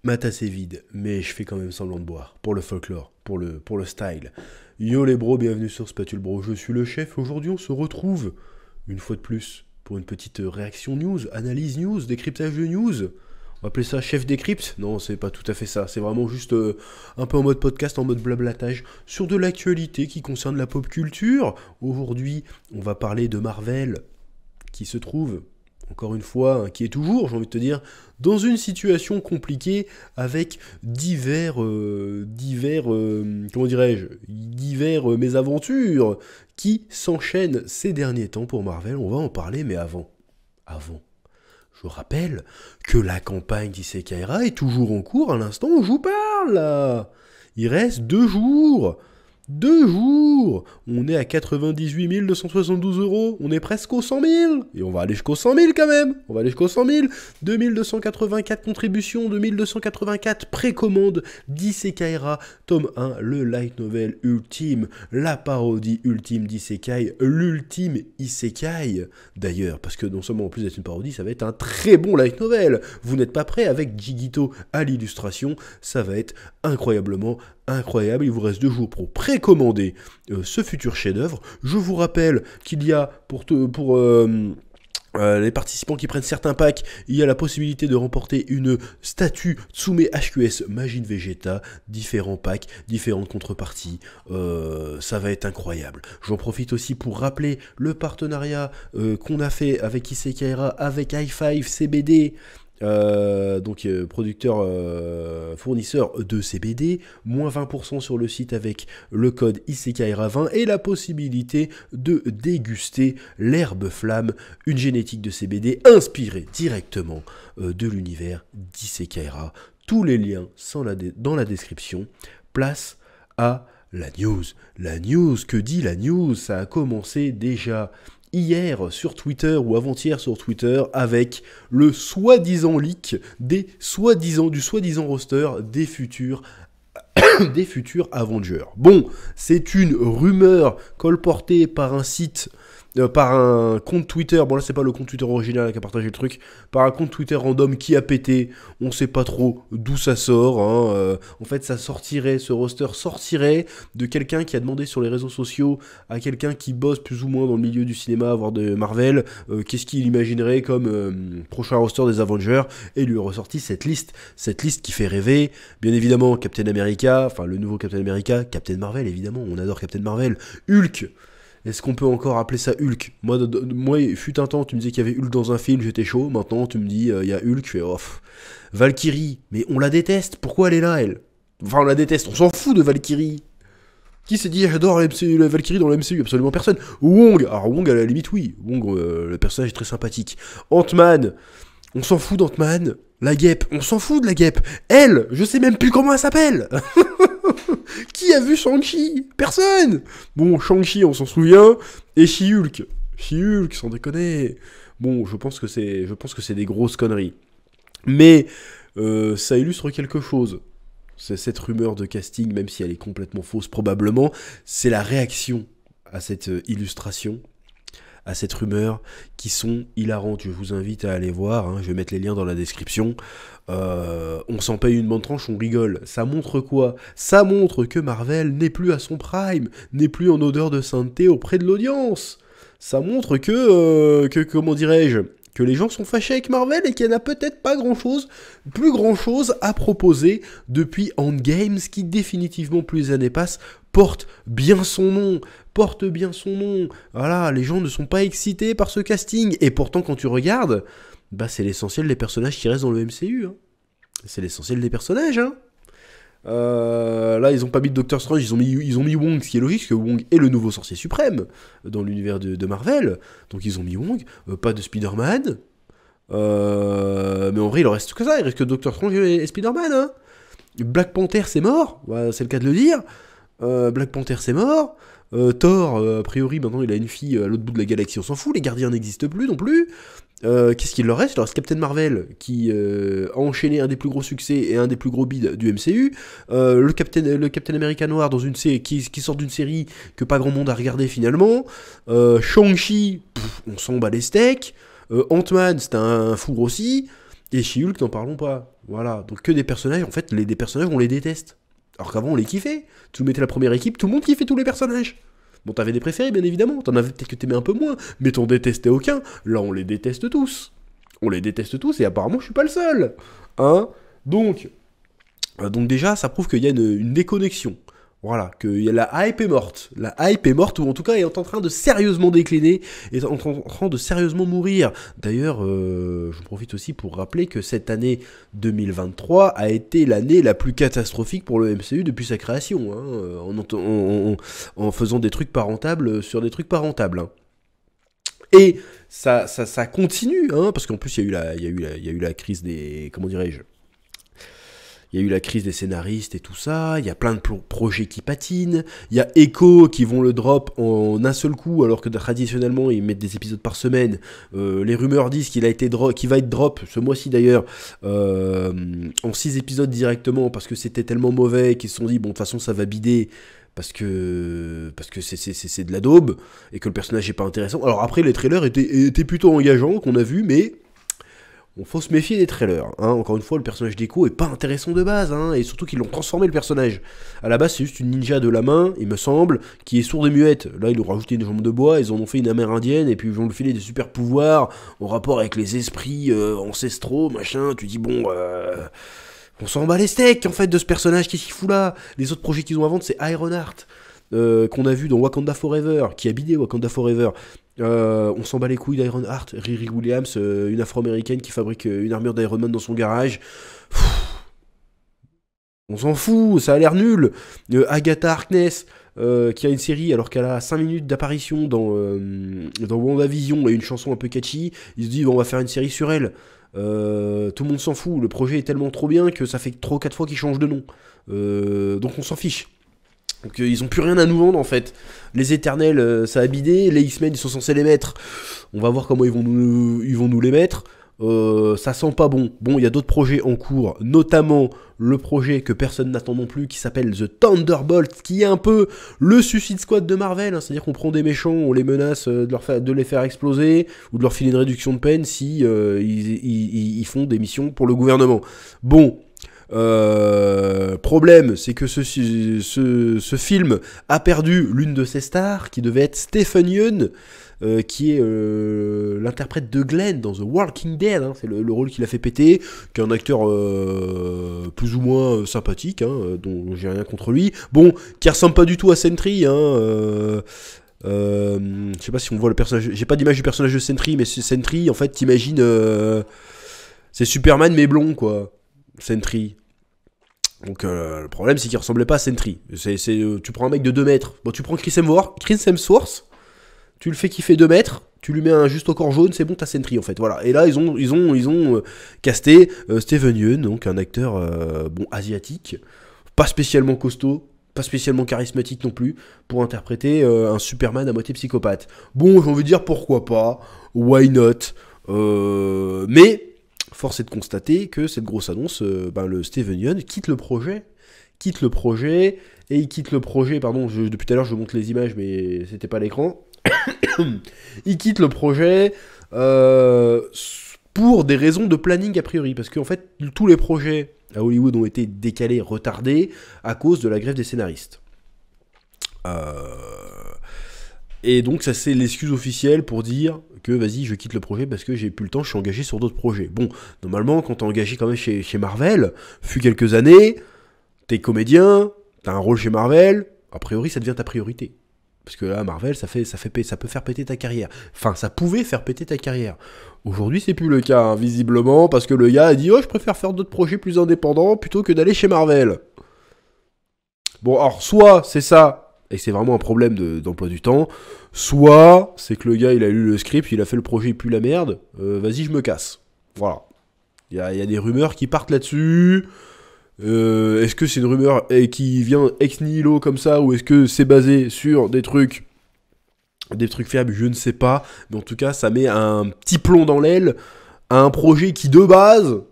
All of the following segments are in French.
Ma tasse est vide, mais je fais quand même semblant de boire. Pour le folklore, pour le style. Yo les bros, bienvenue sur Spatule Bro, je suis le chef. Aujourd'hui on se retrouve, une fois de plus, pour une petite réaction news, analyse news, décryptage de news. On va appeler ça chef décrypte. Non, c'est pas tout à fait ça. C'est vraiment juste un peu en mode podcast, en mode blablatage, sur de l'actualité qui concerne la pop culture. Aujourd'hui, on va parler de Marvel, qui se trouve, encore une fois, qui est toujours, j'ai envie de te dire, dans une situation compliquée avec comment dirais-je, mésaventures qui s'enchaînent ces derniers temps pour Marvel. On va en parler, mais avant, je rappelle que la campagne d'Isekai'Ra est toujours en cours à l'instant où je vous parle, là. Il reste 2 jours. 2 jours. On est à 98 272 euros. On est presque aux 100 000. Et on va aller jusqu'aux 100 000 quand même. On va aller jusqu'aux 100 000. 2284 contributions, 2284 précommandes d'Isekai'Ra, tome 1, le light novel ultime, la parodie ultime d'Isekai, l'ultime Isekai. D'ailleurs, parce que non seulement en plus d'être une parodie, ça va être un très bon light novel. Vous n'êtes pas prêts avec Jigito à l'illustration. Ça va être incroyablement incroyable. Il vous reste 2 jours pour précommander ce futur chef-d'œuvre. Je vous rappelle qu'il y a pour les participants qui prennent certains packs, il y a la possibilité de remporter une statue Tsume HQS Majin Vegeta, différents packs, différentes contreparties, ça va être incroyable. J'en profite aussi pour rappeler le partenariat qu'on a fait avec Isekai'Ra, avec Hi5 CBD, producteur, fournisseur de CBD, moins 20% sur le site avec le code Isekai'Ra20 et la possibilité de déguster l'herbe flamme, une génétique de CBD inspirée directement de l'univers d'Isekai'Ra. Tous les liens sont dans la description. Place à la news. La news, que dit la news? Ça a commencé déjà hier sur Twitter ou avant-hier sur Twitter avec le soi-disant leak du soi-disant roster des futurs Avengers. Bon, c'est une rumeur colportée par un site, par un compte Twitter, bon là c'est pas le compte Twitter original qui a partagé le truc, par un compte Twitter random qui a pété, on sait pas trop d'où ça sort, en fait ce roster sortirait de quelqu'un qui a demandé sur les réseaux sociaux à quelqu'un qui bosse plus ou moins dans le milieu du cinéma, voire de Marvel, qu'est-ce qu'il imaginerait comme prochain roster des Avengers, et lui a ressorti cette liste qui fait rêver, bien évidemment Captain America, enfin le nouveau Captain America, Captain Marvel évidemment, on adore Captain Marvel, Hulk. Est-ce qu'on peut encore appeler ça Hulk? Moi, fut un temps, tu me disais qu'il y avait Hulk dans un film, j'étais chaud. Maintenant, tu me dis, il y a Hulk, je fais off. Valkyrie, mais on la déteste. Pourquoi elle est là, elle? Enfin, on la déteste, on s'en fout de Valkyrie. Qui s'est dit, j'adore la Valkyrie dans la MCU? Absolument personne. Wong, alors Wong, à la limite, oui. Wong, le personnage est très sympathique. Ant-Man, on s'en fout d'Ant-Man. La guêpe, on s'en fout de la guêpe. Elle, je sais même plus comment elle s'appelle. Qui a vu Shang-Chi? Personne. Bon, Shang-Chi, on s'en souvient. Et She-Hulk. She-Hulk, sans déconner. Bon, je pense que c'est des grosses conneries. Mais ça illustre quelque chose. C'est cette rumeur de casting, même si elle est complètement fausse probablement, c'est la réaction à cette illustration, à cette rumeur, qui sont hilarantes. Je vous invite à aller voir, je vais mettre les liens dans la description. On s'en paye une bonne tranche, on rigole. Ça montre quoi? Ça montre que Marvel n'est plus à son prime, n'est plus en odeur de sainteté auprès de l'audience. Ça montre comment dirais-je, que les gens sont fâchés avec Marvel et qu'il n'y en a peut-être pas plus grand chose à proposer depuis Endgame, ce qui définitivement, plus les années passent, porte bien son nom. Voilà, les gens ne sont pas excités par ce casting. Et pourtant, quand tu regardes, c'est l'essentiel des personnages qui restent dans le MCU. C'est l'essentiel des personnages. Là, ils ont pas mis de Doctor Strange, ils ont mis Wong, ce qui est logique, parce que Wong est le nouveau sorcier suprême dans l'univers de Marvel. Donc ils ont mis Wong, pas de Spider-Man. Mais en vrai, il en reste que ça, il reste que Doctor Strange et Spider-Man. Black Panther, c'est mort, c'est le cas de le dire. Black Panther, c'est mort. Thor, a priori, maintenant il a une fille à l'autre bout de la galaxie, on s'en fout, les gardiens n'existent plus non plus. Qu'est-ce qu'il leur reste? Il leur reste Captain Marvel, qui a enchaîné un des plus gros succès et un des plus gros bids du MCU. Le Captain America noir dans une série qui sort d'une série que pas grand monde a regardé finalement. Shang-Chi, on s'en bat les steaks. Ant-Man, c'est un four aussi. Et She-Hulk, n'en parlons pas. Voilà, donc que des personnages, en fait, des personnages, on les déteste. Alors qu'avant, on les kiffait. Tu nous mettais la première équipe, tout le monde kiffait tous les personnages. Bon, t'avais des préférés, bien évidemment. T'en avais peut-être que t'aimais un peu moins, mais t'en détestais aucun. Là, on les déteste tous. On les déteste tous, et apparemment, je suis pas le seul. Hein? Donc déjà, ça prouve qu'il y a une déconnexion. Voilà, que la hype est morte. La hype est morte, ou en tout cas, elle est en train de sérieusement décliner, est en train de sérieusement mourir. D'ailleurs, je profite aussi pour rappeler que cette année 2023 a été l'année la plus catastrophique pour le MCU depuis sa création, hein, en faisant des trucs pas rentables sur des trucs pas rentables. Hein. Et ça continue, hein, parce qu'en plus, il y a eu la crise des... Comment dirais-je ? Il y a eu la crise des scénaristes et tout ça, il y a plein de projets qui patinent, il y a Echo qui vont le drop en un seul coup, alors que traditionnellement ils mettent des épisodes par semaine. Les rumeurs disent qu'il va être drop, ce mois-ci d'ailleurs, en 6 épisodes directement, parce que c'était tellement mauvais qu'ils se sont dit, bon de toute façon ça va bider, parce que c'est de la daube, et que le personnage est pas intéressant. Alors après les trailers étaient plutôt engageants, qu'on a vu, mais... Bon, faut se méfier des trailers, hein. Encore une fois, le personnage d'Echo est pas intéressant de base, hein, et surtout qu'ils l'ont transformé le personnage. À la base, c'est juste une ninja de la main, il me semble, qui est sourde et muette. Là, ils ont rajouté une jambe de bois, ils en ont fait une amérindienne, et puis ils ont filé des super pouvoirs en rapport avec les esprits ancestraux, machin. Tu dis, bon, on s'en bat les steaks, en fait, de ce personnage, qu'est-ce qu'il fout là? Les autres projets qu'ils ont à vendre, c'est Ironheart, qu'on a vu dans Wakanda Forever, qui a bidé Wakanda Forever. On s'en bat les couilles d'Ironheart, Riri Williams, une afro-américaine qui fabrique une armure d'Iron Man dans son garage. On s'en fout, ça a l'air nul. Agatha Harkness, qui a une série alors qu'elle a 5 minutes d'apparition dans WandaVision et une chanson un peu catchy, ils se disent on va faire une série sur elle. Tout le monde s'en fout, le projet est tellement trop bien que ça fait 3 ou 4 fois qu'ils changent de nom. Donc on s'en fiche. Donc ils ont plus rien à nous vendre en fait. Les Éternels, ça a bidé. Les X-Men, ils sont censés les mettre. On va voir comment ils vont nous les mettre. Ça sent pas bon. Bon, il y a d'autres projets en cours, notamment le projet que personne n'attend non plus, qui s'appelle The Thunderbolt, qui est un peu le Suicide Squad de Marvel. Hein. C'est-à-dire qu'on prend des méchants, on les menace de les faire exploser, ou de leur filer une réduction de peine si ils font des missions pour le gouvernement. Bon... problème, c'est que ce film a perdu l'une de ses stars, qui devait être Stephen Yeun, qui est l'interprète de Glenn dans The Walking Dead, hein, c'est le rôle qu'il a fait péter, qui est un acteur plus ou moins sympathique, hein, dont j'ai rien contre lui, bon, qui ressemble pas du tout à Sentry, hein, je sais pas si on voit le personnage, j'ai pas d'image du personnage de Sentry, mais Sentry, en fait, t'imagines, c'est Superman mais blond, quoi. Sentry. Donc le problème c'est qu'il ressemblait pas à Sentry. Tu prends un mec de 2 mètres, bon tu prends Chris Hemsworth, tu le fais kiffer 2 mètres, tu lui mets un juste au corps jaune, c'est bon, t'as Sentry en fait. Voilà. Et là ils ont casté Stephen Yeun, donc un acteur bon asiatique, pas spécialement costaud, pas spécialement charismatique non plus, pour interpréter un Superman à moitié psychopathe. Bon, j'ai envie de dire pourquoi pas, why not, mais force est de constater que cette grosse annonce, le Stephen Yeun quitte le projet, et il quitte le projet, pardon, depuis tout à l'heure je montre les images, mais c'était pas l'écran, il quitte le projet pour des raisons de planning a priori, parce qu'en fait, tous les projets à Hollywood ont été décalés, retardés, à cause de la grève des scénaristes. Et donc ça c'est l'excuse officielle pour dire que vas-y je quitte le projet parce que j'ai plus le temps, je suis engagé sur d'autres projets. Bon, normalement quand t'es engagé quand même chez Marvel, fut quelques années, t'es comédien, t'as un rôle chez Marvel, a priori ça devient ta priorité. Parce que là Marvel ça peut faire péter ta carrière. Enfin ça pouvait faire péter ta carrière. Aujourd'hui c'est plus le cas, hein, visiblement, parce que le gars a dit oh je préfère faire d'autres projets plus indépendants plutôt que d'aller chez Marvel. Bon alors soit c'est ça, et c'est vraiment un problème d'emploi du temps, soit c'est que le gars il a lu le script, il a fait le projet, il pue la merde, vas-y je me casse. Voilà. Il y a des rumeurs qui partent là-dessus. Est-ce que c'est une rumeur qui vient ex nihilo comme ça, ou est-ce que c'est basé sur des trucs fiables, je ne sais pas. Mais en tout cas ça met un petit plomb dans l'aile à un projet qui de base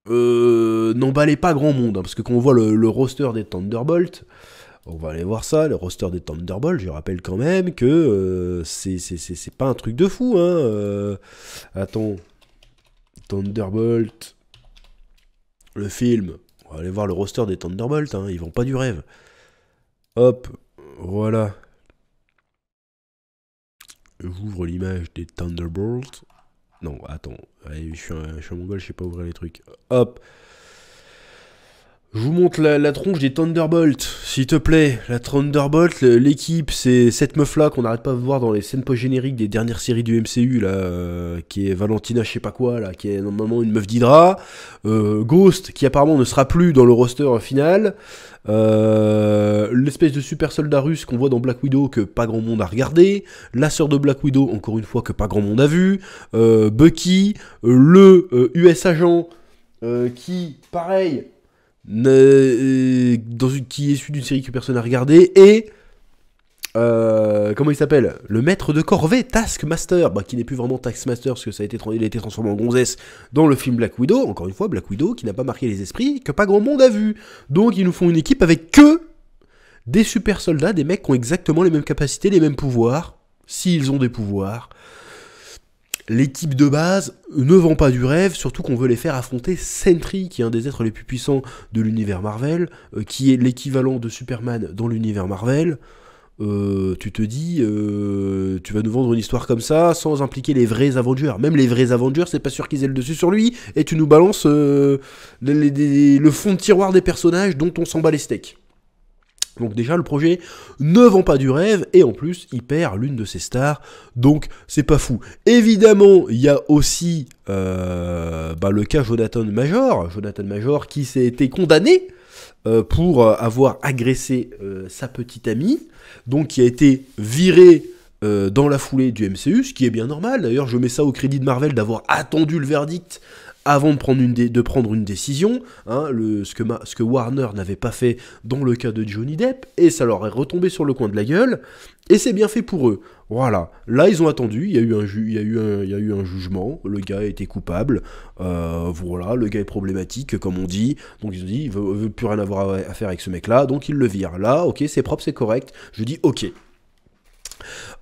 n'emballait pas grand monde, hein, parce que quand on voit le roster des Thunderbolts, on va aller voir ça, le roster des Thunderbolts, je rappelle quand même que c'est pas un truc de fou, hein. Attends, Thunderbolt, le film. On va aller voir le roster des Thunderbolts, hein, ils vont pas du rêve. Hop, voilà. J'ouvre l'image des Thunderbolts. Non, attends, allez, je suis un mongol, je sais pas ouvrir les trucs. Hop. Je vous montre la tronche des Thunderbolts, s'il te plaît. La Thunderbolt, l'équipe, c'est cette meuf-là qu'on n'arrête pas de voir dans les scènes post-génériques des dernières séries du MCU, là, qui est Valentina, je sais pas quoi, là, qui est normalement une meuf d'Hydra. Ghost, qui apparemment ne sera plus dans le roster final. L'espèce de super soldat russe qu'on voit dans Black Widow, que pas grand monde a regardé. La sœur de Black Widow, encore une fois, que pas grand monde a vu. Bucky, le US agent, qui, pareil... qui est issu d'une série que personne n'a regardé, et comment il s'appelle, le maître de corvée, Taskmaster, qui n'est plus vraiment Taskmaster parce que il a été transformé en gonzesse dans le film Black Widow. Encore une fois, Black Widow qui n'a pas marqué les esprits, que pas grand monde a vu. Donc ils nous font une équipe avec que des super soldats, des mecs qui ont exactement les mêmes capacités, les mêmes pouvoirs, s'ils ont des pouvoirs. L'équipe de base ne vend pas du rêve, surtout qu'on veut les faire affronter Sentry, qui est un des êtres les plus puissants de l'univers Marvel, qui est l'équivalent de Superman dans l'univers Marvel. Tu te dis, tu vas nous vendre une histoire comme ça, sans impliquer les vrais Avengers. Même les vrais Avengers, c'est pas sûr qu'ils aient le dessus sur lui, et tu nous balances le fond de tiroir des personnages dont on s'en bat les steaks. Donc déjà, le projet ne vend pas du rêve, et en plus, il perd l'une de ses stars, donc c'est pas fou. Évidemment, il y a aussi le cas Jonathan Major, qui s'est été condamné pour avoir agressé sa petite amie, donc qui a été viré dans la foulée du MCU, ce qui est bien normal. D'ailleurs, je mets ça au crédit de Marvel d'avoir attendu le verdict avant de prendre une décision, hein, ce que Warner n'avait pas fait dans le cas de Johnny Depp, et ça leur est retombé sur le coin de la gueule, et c'est bien fait pour eux. Voilà, là ils ont attendu, il y a eu un jugement, le gars a été coupable, voilà, le gars est problématique, comme on dit, donc ils ont dit, il veut plus rien avoir à faire avec ce mec-là, donc ils le virent. Là, ok, c'est propre, c'est correct, je dis ok.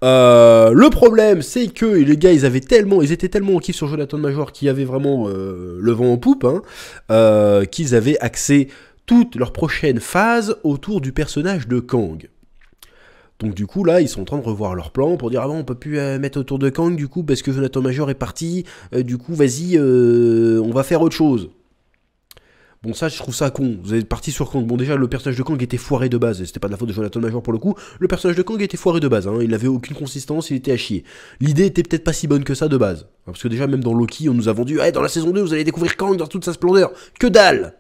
Le problème, c'est que les gars, ils étaient tellement en kiff sur Jonathan Major, qui avait vraiment le vent en poupe, hein, qu'ils avaient axé toute leur prochaine phase autour du personnage de Kang. Donc du coup, là, ils sont en train de revoir leur plan pour dire « Ah bon, on peut plus mettre autour de Kang, du coup, parce que Jonathan Major est parti, du coup, vas-y, on va faire autre chose. » Bon, ça, je trouve ça con. Vous êtes parti sur Kang. Bon, déjà, le personnage de Kang était foiré de base. C'était pas de la faute de Jonathan Major pour le coup. Le personnage de Kang était foiré de base. Hein. Il n'avait aucune consistance, il était à chier. L'idée était peut-être pas si bonne que ça de base. Parce que déjà, même dans Loki, on nous a vendu dans la saison 2, vous allez découvrir Kang dans toute sa splendeur. Que dalle!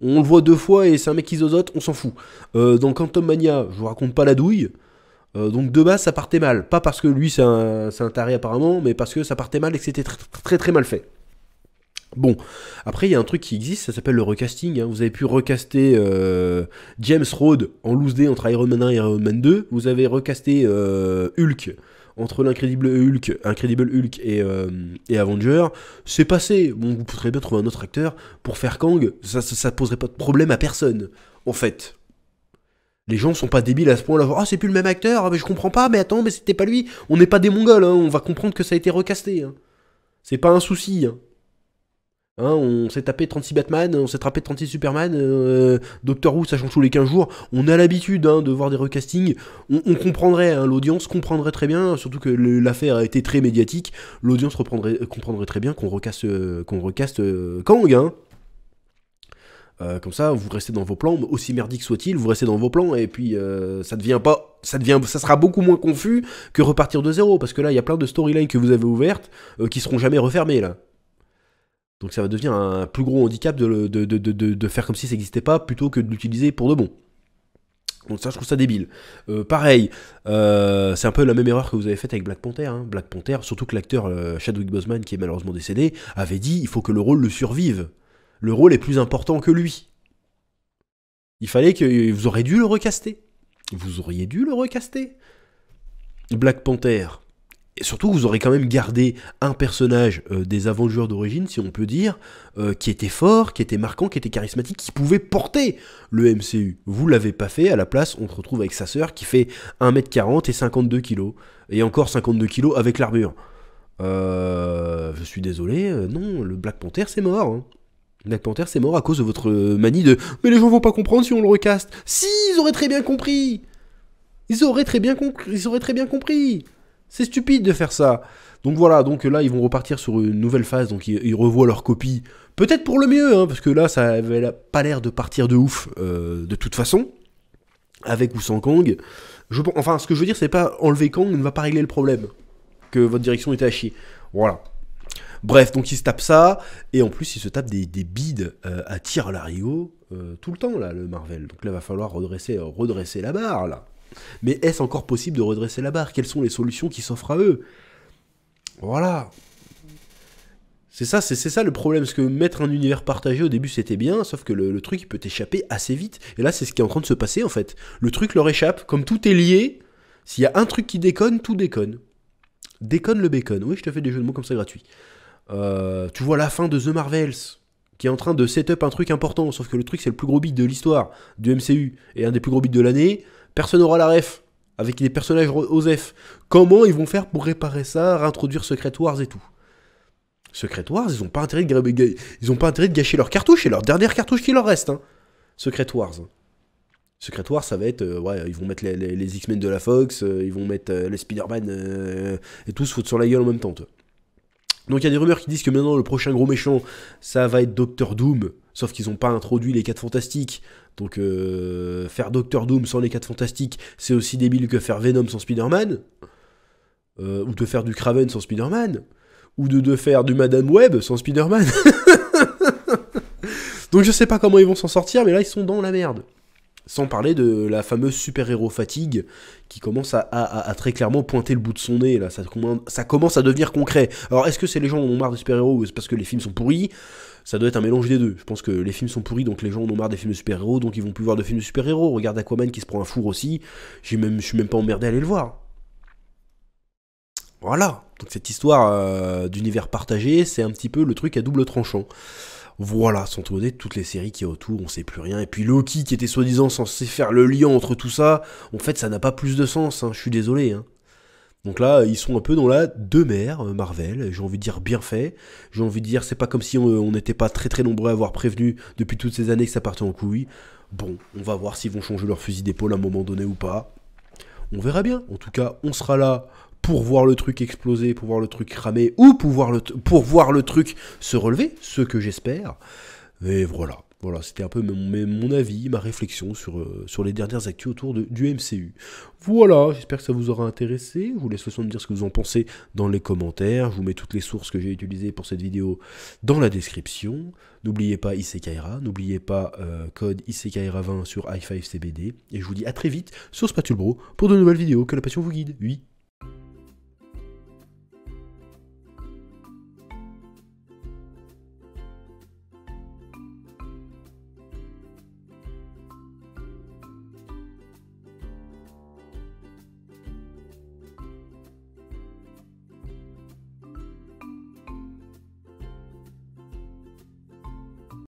On le voit 2 fois et c'est un mec qui zozote, on s'en fout. Dans Quantum Mania, je vous raconte pas la douille. Donc de base, ça partait mal. Pas parce que lui, c'est un taré apparemment, mais parce que ça partait mal et que c'était très, très, très mal fait. Bon, après il y a un truc qui existe, ça s'appelle le recasting, hein. Vous avez pu recaster James Rhodes en loose day entre Iron Man 1 et Iron Man 2, vous avez recasté Hulk entre l'Incredible Hulk et Avenger, c'est passé. Bon, vous pourrez bien trouver un autre acteur pour faire Kang, ça poserait pas de problème à personne, en fait. Les gens sont pas débiles à ce point-là, ah c'est plus le même acteur, mais je comprends pas, mais attends, mais c'était pas lui, on n'est pas des mongols, hein. On va comprendre que ça a été recasté, hein. C'est pas un souci, hein. Hein, on s'est tapé 36 Batman, on s'est tapé 36 Superman, Doctor Who ça change tous les 15 jours, on a l'habitude de voir des recastings, on comprendrait, hein, l'audience comprendrait très bien, surtout que l'affaire a été très médiatique, l'audience comprendrait très bien qu'on recaste Kang, hein. Comme ça, vous restez dans vos plans, aussi merdique soit-il, vous restez dans vos plans, et puis ça sera beaucoup moins confus que repartir de zéro, parce que là, il y a plein de storylines que vous avez ouvertes, qui seront jamais refermées, là. Donc ça va devenir un plus gros handicap de faire comme si ça n'existait pas, plutôt que de l'utiliser pour de bon. Donc ça, je trouve ça débile. Pareil, c'est un peu la même erreur que vous avez faite avec Black Panther. Hein. Black Panther, surtout que l'acteur Chadwick Boseman, qui est malheureusement décédé, avait dit il faut que le rôle le survive. Le rôle est plus important que lui. Il fallait que... Vous auriez dû le recaster. Vous auriez dû le recaster. Black Panther. Et surtout, vous aurez quand même gardé un personnage des Avengers d'origine, si on peut dire, qui était fort, qui était marquant, qui était charismatique, qui pouvait porter le MCU. Vous l'avez pas fait, à la place, on se retrouve avec sa sœur qui fait 1m40 et 52 kg. Et encore 52 kg avec l'armure. Je suis désolé, non, le Black Panther, c'est mort. Hein. Black Panther, c'est mort à cause de votre manie de « Mais les gens vont pas comprendre si on le recaste !» Si, ils auraient très bien compris. Ils auraient très bien compris. C'est stupide de faire ça. Donc voilà, donc là, ils vont repartir sur une nouvelle phase, donc ils revoient leur copie. Peut-être pour le mieux, hein, parce que là, ça avait pas l'air de partir de ouf, de toute façon. Avec ou sans Kang. Enfin, ce que je veux dire, c'est pas enlever Kang ne va pas régler le problème. Que votre direction était à chier. Voilà. Bref, donc ils se tapent ça, et en plus ils se tapent des bides à tir à l'arigot tout le temps, là, le Marvel. Donc là, il va falloir redresser la barre, là. Mais est-ce encore possible de redresser la barre? Quelles sont les solutions qui s'offrent à eux? Voilà. C'est ça le problème, parce que mettre un univers partagé au début c'était bien, sauf que le truc il peut t'échapper assez vite. Et là c'est ce qui est en train de se passer en fait. Le truc leur échappe, comme tout est lié, s'il y a un truc qui déconne, tout déconne. Déconne le bacon. Oui, je te fais des jeux de mots comme ça gratuits. Tu vois la fin de The Marvels, qui est en train de set-up un truc important, sauf que le truc c'est le plus gros beat de l'histoire du MCU, et un des plus gros beats de l'année, personne n'aura la ref, avec des personnages OSEF. Comment ils vont faire pour réparer ça, réintroduire Secret Wars et tout? Secret Wars, ils ont pas intérêt de gâcher leur cartouche, c'est leur dernière cartouche qui leur reste, hein. Secret Wars. Secret Wars, ça va être, ouais, ils vont mettre les X-Men de la Fox, ils vont mettre les Spider-Man, et tout se foutre sur la gueule en même temps, toi. Donc il y a des rumeurs qui disent que maintenant le prochain gros méchant, ça va être Doctor Doom, sauf qu'ils n'ont pas introduit les 4 Fantastiques. Donc faire Doctor Doom sans les 4 Fantastiques, c'est aussi débile que faire Venom sans Spider-Man, ou de faire du Kraven sans Spider-Man, ou de faire du Madame Web sans Spider-Man. Donc je sais pas comment ils vont s'en sortir, mais là ils sont dans la merde. Sans parler de la fameuse super-héros fatigue qui commence à très clairement pointer le bout de son nez. Là, ça commence à devenir concret. Alors, est-ce que c'est les gens qui en ont marre de super-héros ou c'est parce que les films sont pourris? Ça doit être un mélange des deux. Je pense que les films sont pourris, donc les gens en ont marre des films de super-héros, donc ils vont plus voir de films de super-héros. Regarde Aquaman qui se prend un four aussi. Je suis même pas emmerdé à aller le voir. Voilà. Donc cette histoire d'univers partagé, c'est un petit peu le truc à double tranchant. Voilà, sans tout honnête, toutes les séries qui y a autour, on sait plus rien. Et puis Loki, qui était soi-disant censé faire le lien entre tout ça, en fait, ça n'a pas plus de sens, hein, je suis désolé. Hein. Donc là, ils sont un peu dans la demeure, Marvel, j'ai envie de dire bien fait. J'ai envie de dire, c'est pas comme si on n'était pas très très nombreux à avoir prévenu depuis toutes ces années que ça partait en couille. Bon, on va voir s'ils vont changer leur fusil d'épaule à un moment donné ou pas. On verra bien. En tout cas, on sera là pour voir le truc exploser, pour voir le truc cramer, ou pour voir le truc se relever, ce que j'espère. Et voilà, c'était un peu mon avis, ma réflexion sur les dernières actus autour du MCU. Voilà, j'espère que ça vous aura intéressé. Je vous laisse le soin de dire ce que vous en pensez dans les commentaires. Je vous mets toutes les sources que j'ai utilisées pour cette vidéo dans la description. N'oubliez pas Isekai'Ra, n'oubliez pas code Isekai'Ra20 sur i5CBD. Et je vous dis à très vite sur Spatule Bro pour de nouvelles vidéos. Que la passion vous guide. Oui.